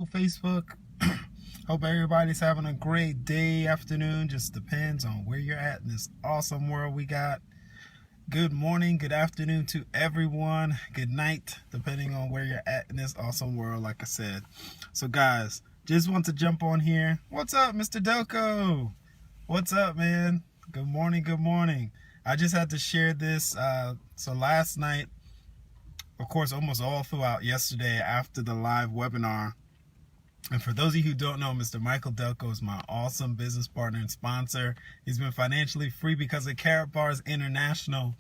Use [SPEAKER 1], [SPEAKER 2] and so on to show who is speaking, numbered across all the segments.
[SPEAKER 1] Facebook. Hope everybody's having a great day, afternoon. Just depends on where you're at in this awesome world we got. Good morning, good afternoon to everyone. Good night, depending on where you're at in this awesome world, like I said. So, guys, just want to jump on here. What's up, Mr. Delco? What's up, man? Good morning, good morning. I just had to share this. So last night, of course, almost all throughout yesterday after the live webinar. And for those of you who don't know, Mr. Michael Delco is my awesome business partner and sponsor. He's been financially free because of Carrot Bars International.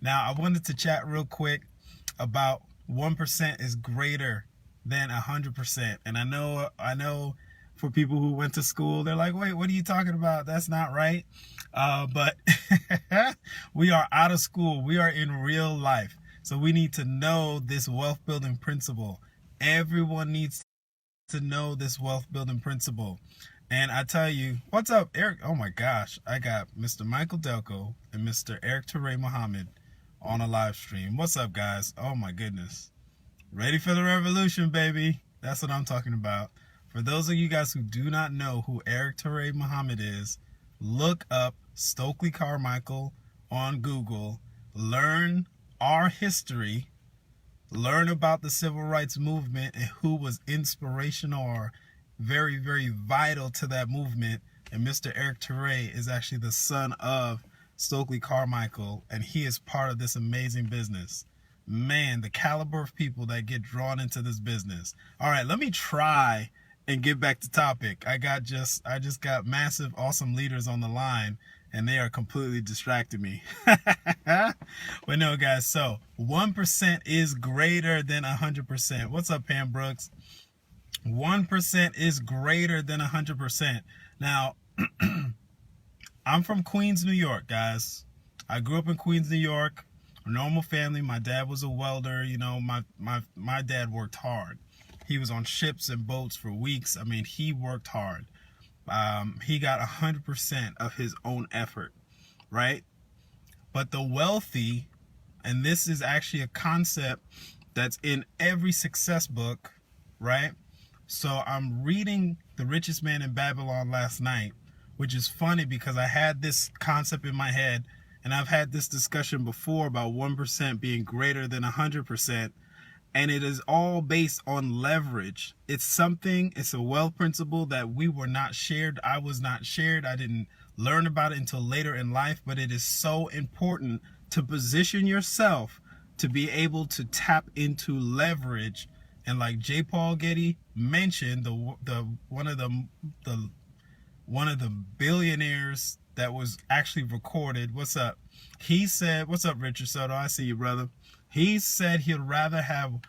[SPEAKER 1] Now, I wanted to chat real quick about 1% is greater than 100%. And I know for people who went to school, they're like, wait, what are you talking about? That's not right. But we are out of school. We are in real life. So we need to know this wealth building principle. Everyone needs to know this wealth building principle. And I tell you, what's up, Eric? Oh my gosh, I got Mr. Michael Delco and Mr. Eric Teray Muhammad on a live stream. What's up, guys? Oh my goodness. Ready for the revolution, baby. That's what I'm talking about. For those of you guys who do not know who Eric Teray Muhammad is, look up Stokely Carmichael on Google. Learn our history. Learn about the civil rights movement and who was inspirational or very, very vital to that movement. And Mr. Eric Teray is actually the son of Stokely Carmichael, and he is part of this amazing business. Man, the caliber of people that get drawn into this business. All right, let me try and get back to topic. I just got massive, awesome leaders on the line, and they are completely distracting me. But no, guys, so 1% is greater than 100%. What's up, Pam Brooks? 1% is greater than 100%. Now, I'm from Queens, New York, guys. I grew up in Queens, New York. A normal family. My dad was a welder. You know, my dad worked hard. He was on ships and boats for weeks. I mean, he worked hard. He got 100% of his own effort, right? But the wealthy, and this is actually a concept that's in every success book, right? So I'm reading The Richest Man in Babylon last night, which is funny because I had this concept in my head, and I've had this discussion before about 1% being greater than 100%. And it is all based on leverage. It's a wealth principle that we were not shared. I was not shared. I didn't learn about it until later in life, but it is so important to position yourself to be able to tap into leverage. And like J. Paul Getty mentioned, one of the billionaires that was actually recorded. What's up? He said, what's up, Richard Soto? I see you, brother. He said he'd rather have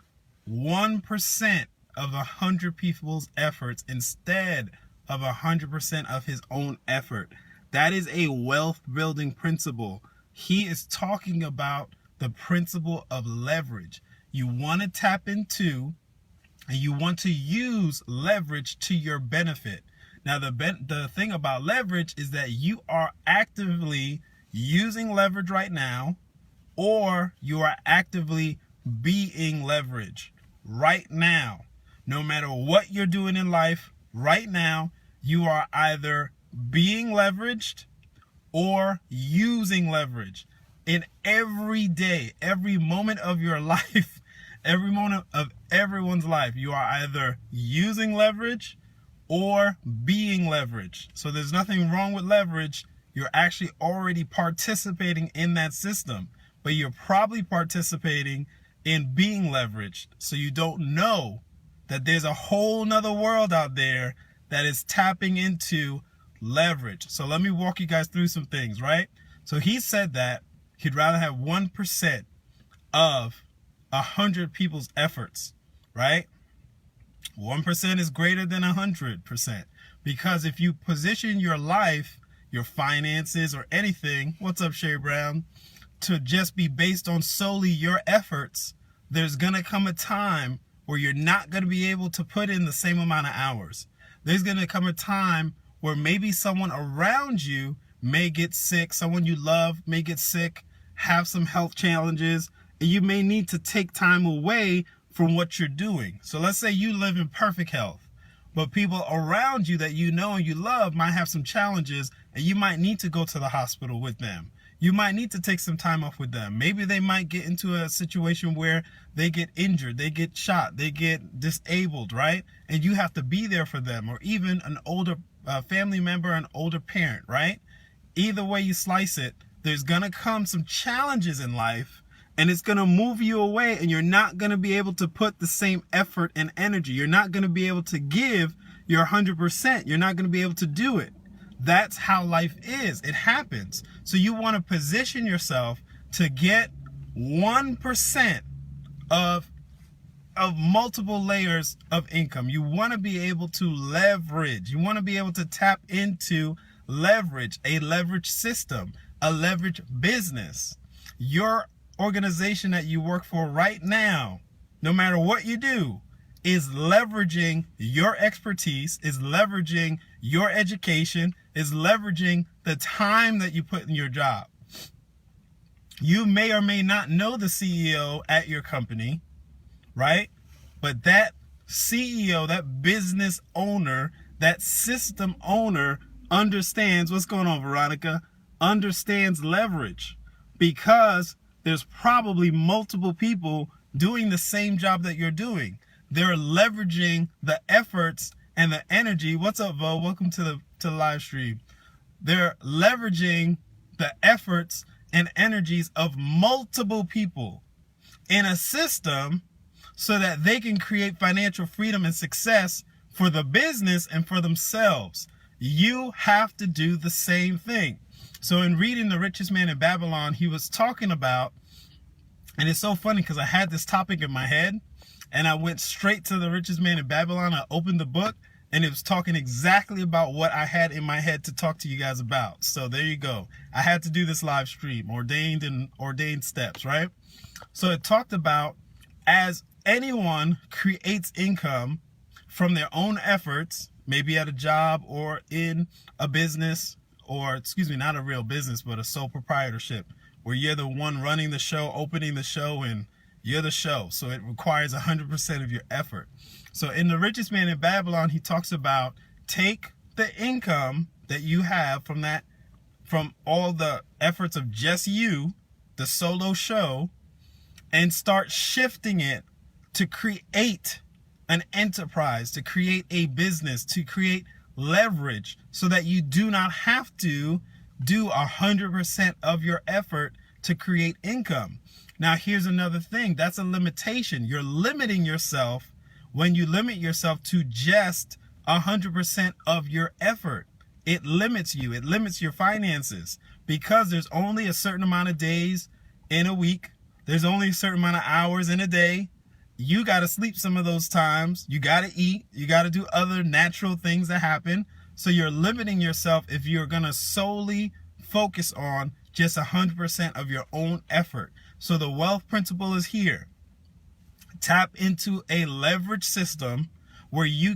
[SPEAKER 1] 1% of 100 people's efforts instead of 100% of his own effort. That is a wealth building principle. He is talking about the principle of leverage. You want to tap into and you want to use leverage to your benefit. Now, the thing about leverage is that you are actively using leverage right now, or you are actively being leveraged right now. No matter what you're doing in life right now, you are either being leveraged or using leverage. In every day, every moment of your life, every moment of everyone's life, you are either using leverage or being leveraged. So there's nothing wrong with leverage. You're actually already participating in that system, but you're probably participating in being leveraged. So you don't know that there's a whole nother world out there that is tapping into leverage. So let me walk you guys through some things, right? So he said that he'd rather have 1% of 100 people's efforts, right? 1% is greater than 100%. Because if you position your life, your finances, or anything, what's up, Shay Brown, to just be based on solely your efforts, there's going to come a time where you're not going to be able to put in the same amount of hours. There's going to come a time where maybe someone around you may get sick, someone you love may get sick, have some health challenges, and you may need to take time away from what you're doing. So let's say you live in perfect health. but people around you that you know and you love might have some challenges, and you might need to go to the hospital with them. You might need to take some time off with them. Maybe they might get into a situation where they get injured, they get shot, they get disabled, right? And you have to be there for them, or even an older family member, an older parent, right? Either way you slice it, there's going to come some challenges in life, and it's going to move you away, and you're not going to be able to put the same effort and energy. You're not going to be able to give your 100%. You're not going to be able to do it. That's how life is. It happens. So you want to position yourself to get 1% of multiple layers of income. You want to be able to leverage. You want to be able to tap into leverage, a leverage system, a leverage business. Your organization that you work for right now, no matter what you do, is leveraging your expertise, is leveraging your education, is leveraging the time that you put in your job. You may or may not know the CEO at your company, right? But that CEO, that business owner, that system owner understands what's going on, Veronica, understands leverage, because there's probably multiple people doing the same job that you're doing. They're leveraging the efforts and the energy. What's up, Vo? Welcome to the live stream. They're leveraging the efforts and energies of multiple people in a system so that they can create financial freedom and success for the business and for themselves. You have to do the same thing. So in reading The Richest Man in Babylon, he was talking about, and it's so funny because I had this topic in my head and I went straight to The Richest Man in Babylon. I opened the book and it was talking exactly about what I had in my head to talk to you guys about. So there you go. I had to do this live stream, ordained steps, right? So it talked about, as anyone creates income from their own efforts, maybe at a job or in a business, or not a real business, but a sole proprietorship, where you're the one running the show, opening the show, and you're the show. So it requires 100% of your effort. So in The Richest Man in Babylon, he talks about, take the income that you have from all the efforts of just you, the solo show, and start shifting it to create an enterprise, to create a business, to create leverage, so that you do not have to do 100% of your effort to create income. Now, here's another thing. That's a limitation. You're limiting yourself when you limit yourself to just 100% of your effort. It limits you. It limits your finances, because there's only a certain amount of days in a week. There's only a certain amount of hours in a day. You got to sleep some of those times. You got to eat. You got to do other natural things that happen. So you're limiting yourself if you're going to solely focus on just 100% of your own effort. So the wealth principle is here. Tap into a leverage system where you're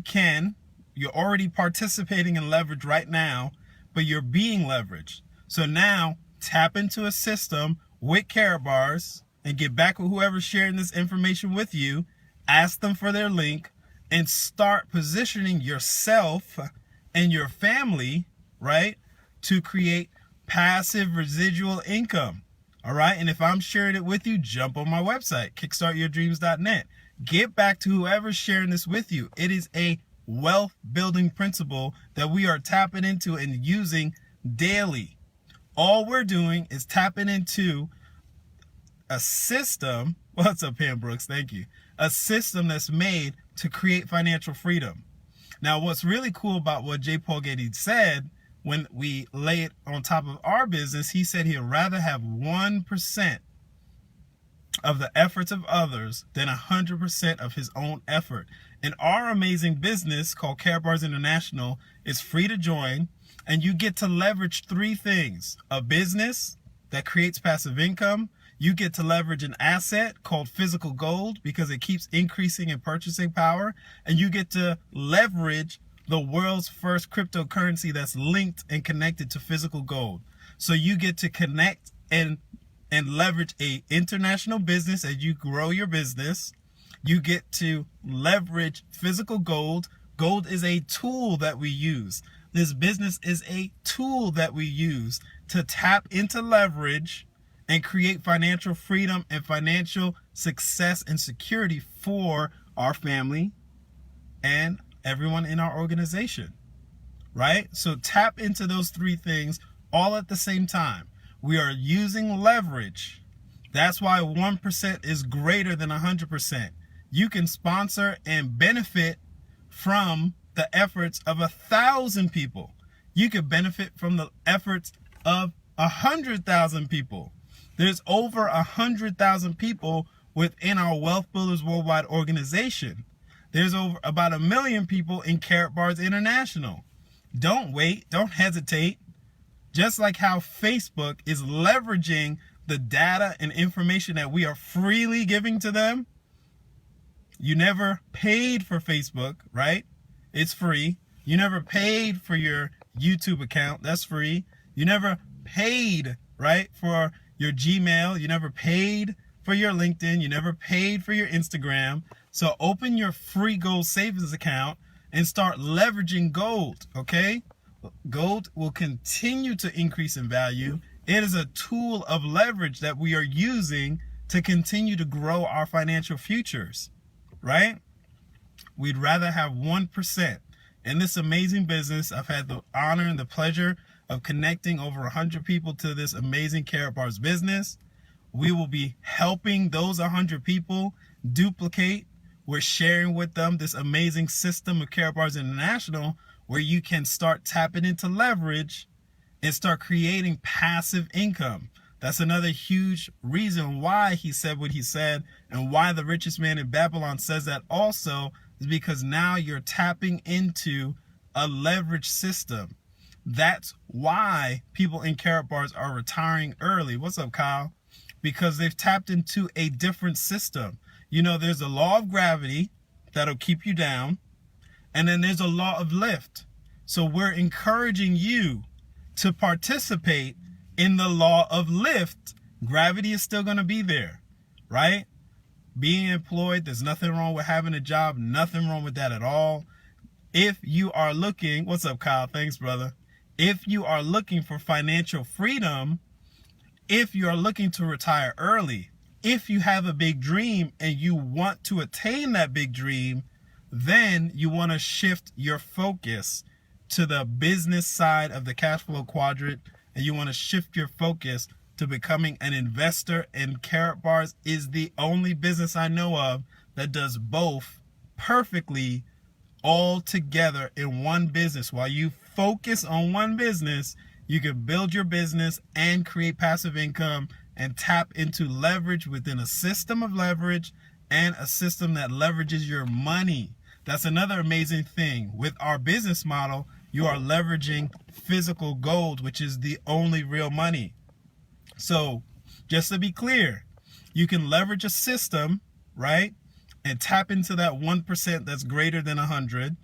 [SPEAKER 1] already participating in leverage right now, but you're being leveraged. So now tap into a system with Karatbars and get back with whoever's sharing this information with you. Ask them for their link and start positioning yourself and your family, right, to create passive residual income. All right. And if I'm sharing it with you, jump on my website, kickstartyourdreams.net. Get back to whoever's sharing this with you. It is a wealth building principle that we are tapping into and using daily. All we're doing is tapping into a system. What's up, Pam Brooks? Thank you. A system that's made to create financial freedom. Now, what's really cool about what J. Paul Getty said, when we lay it on top of our business, he said he'd rather have 1% of the efforts of others than 100% of his own effort. And our amazing business called Karatbars International is free to join, and you get to leverage 3 things: a business that creates passive income. You get to leverage an asset called physical gold, because it keeps increasing in purchasing power. And you get to leverage the world's first cryptocurrency that's linked and connected to physical gold. So you get to connect and leverage a international business as you grow your business. You get to leverage physical gold Gold is a tool that we use. This business is a tool that we use to tap into leverage and create financial freedom and financial success and security for our family and everyone in our organization, right? So tap into those three things all at the same time. We are using leverage. That's why 1% is greater than 100%. You can sponsor and benefit from the efforts of 1,000 people. You could benefit from the efforts of 100,000 people. There's over 100,000 people within our Wealth Builders Worldwide organization. There's over about 1 million people in Karatbars International. Don't wait. Don't hesitate. Just like how Facebook is leveraging the data and information that we are freely giving to them. You never paid for Facebook, right? It's free. You never paid for your YouTube account. That's free. You never paid, right, for your Gmail. You never paid for your LinkedIn. You never paid for your Instagram. So open your free gold savings account and start leveraging gold, okay? Gold will continue to increase in value. It is a tool of leverage that we are using to continue to grow our financial futures, right? We'd rather have 1%. In this amazing business, I've had the honor and the pleasure of connecting over 100 people to this amazing Karatbars business. We will be helping those 100 people duplicate. We're sharing with them this amazing system of Karatbars International where you can start tapping into leverage and start creating passive income. That's another huge reason why he said what he said, and why the richest man in Babylon says that also, is because now you're tapping into a leverage system. That's why people in Karatbars are retiring early. What's up, Kyle? Because they've tapped into a different system. You know, there's a law of gravity that'll keep you down, and then there's a law of lift. So we're encouraging you to participate in the law of lift. Gravity is still going to be there, right? Being employed, there's nothing wrong with having a job, nothing wrong with that at all. If you are looking, what's up, Kyle? Thanks, brother. If you are looking for financial freedom, if you are looking to retire early, if you have a big dream and you want to attain that big dream, then you want to shift your focus to the business side of the cash flow quadrant, and you want to shift your focus to becoming an investor. And Karatbars is the only business I know of that does both perfectly all together in one business. While you focus on one business, you can build your business and create passive income and tap into leverage within a system of leverage and a system that leverages your money. That's another amazing thing. With our business model, you are leveraging physical gold, which is the only real money. So just to be clear, you can leverage a system, right? And tap into that 1% that's greater than 100.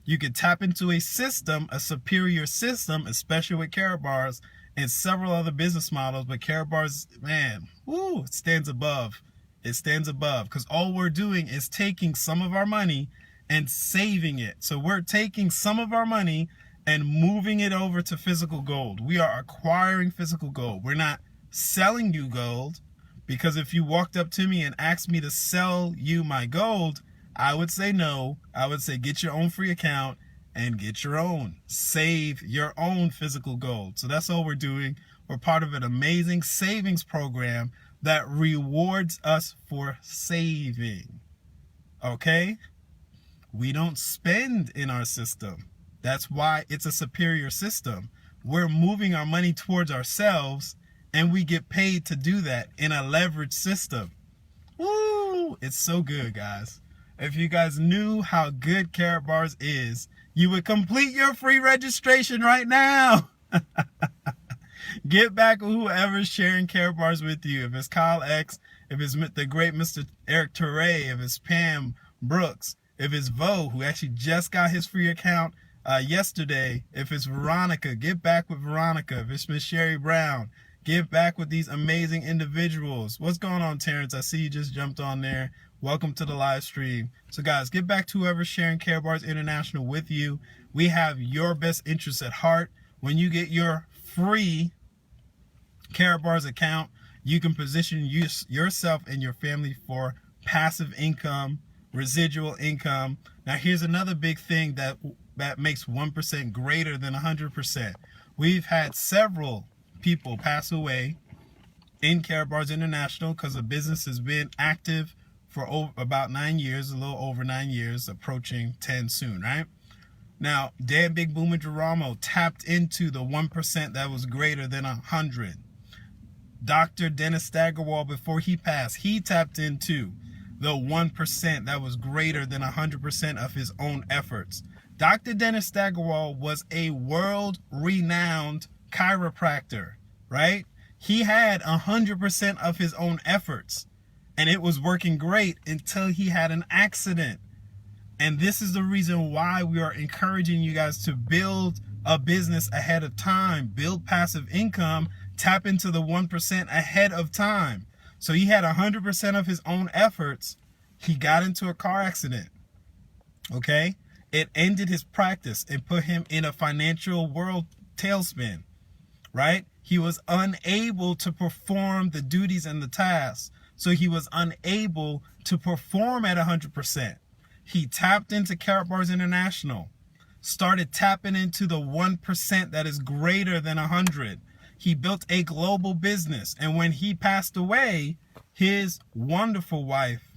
[SPEAKER 1] You can tap into a system, a superior system, especially with Karatbars and several other business models. But Karatbars, man, woo, it stands above. It stands above, because all we're doing is taking some of our money and saving it. So we're taking some of our money and moving it over to physical gold. We are acquiring physical gold. We're not selling you gold, because if you walked up to me and asked me to sell you my gold, I would say no. I would say get your own free account and get your own. Save your own physical gold. So that's all we're doing. We're part of an amazing savings program that rewards us for saving. Okay? We don't spend in our system. That's why it's a superior system. We're moving our money towards ourselves, and we get paid to do that in a leverage system. Woo! It's so good, guys. If you guys knew how good Karatbars is, you would complete your free registration right now. Get back with whoever's sharing Karatbars with you. If it's Kyle X, if it's the great Mr. Eric Teray, if it's Pam Brooks, if it's Vo, who actually just got his free account yesterday, if it's Veronica, get back with Veronica. If it's Miss Sherry Brown, give back with these amazing individuals. What's going on, Terrence? I see you just jumped on there. Welcome to the live stream. So guys, give back to whoever's sharing Karatbars International with you. We have your best interests at heart. When you get your free Karatbars account, you can position yourself and your family for passive income, residual income. Now here's another big thing that makes 1% greater than 100%. We've had several people pass away in Karatbars International because the business has been active for about 9 years, a little over 9 years, approaching 10 soon, right? Now, Dan Big Boomer Geronimo tapped into the 1% that was greater than 100. Dr. Dennis Staggerwall, before he passed, he tapped into the 1% that was greater than 100% of his own efforts. Dr. Dennis Staggerwall was a world-renowned chiropractor, right? He had 100% of his own efforts, and it was working great until he had an accident. And this is the reason why we are encouraging you guys to build a business ahead of time, build passive income, tap into the 1% ahead of time. So he had 100% of his own efforts. He got into a car accident, okay? It ended his practice and put him in a financial world tailspin, right? He was unable to perform the duties and the tasks. So he was unable to perform at 100%. He tapped into Karatbars International, started tapping into the 1% that is greater than 100. He built a global business. And when he passed away, his wonderful wife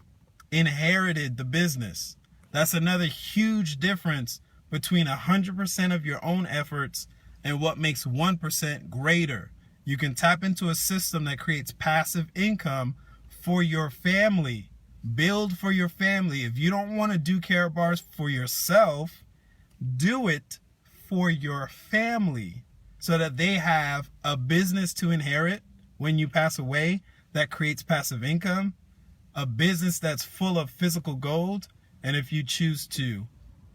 [SPEAKER 1] inherited the business. That's another huge difference between 100% of your own efforts and what makes 1% greater. You can tap into a system that creates passive income for your family. Build for your family. If you don't want to do Karatbars for yourself, do it for your family so that they have a business to inherit when you pass away that creates passive income, a business that's full of physical gold, and if you choose to,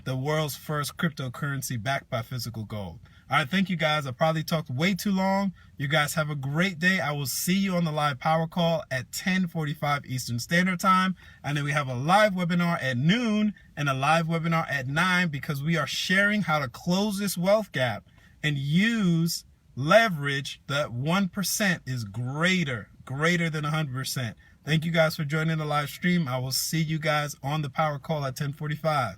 [SPEAKER 1] the world's first cryptocurrency backed by physical gold. All right, thank you guys. I probably talked way too long. You guys have a great day. I will see you on the live power call at 10:45 Eastern Standard Time. And then we have a live webinar at noon and a live webinar at 9 because we are sharing how to close this wealth gap and use leverage that 1% is greater than 100%. Thank you guys for joining the live stream. I will see you guys on the power call at 10:45.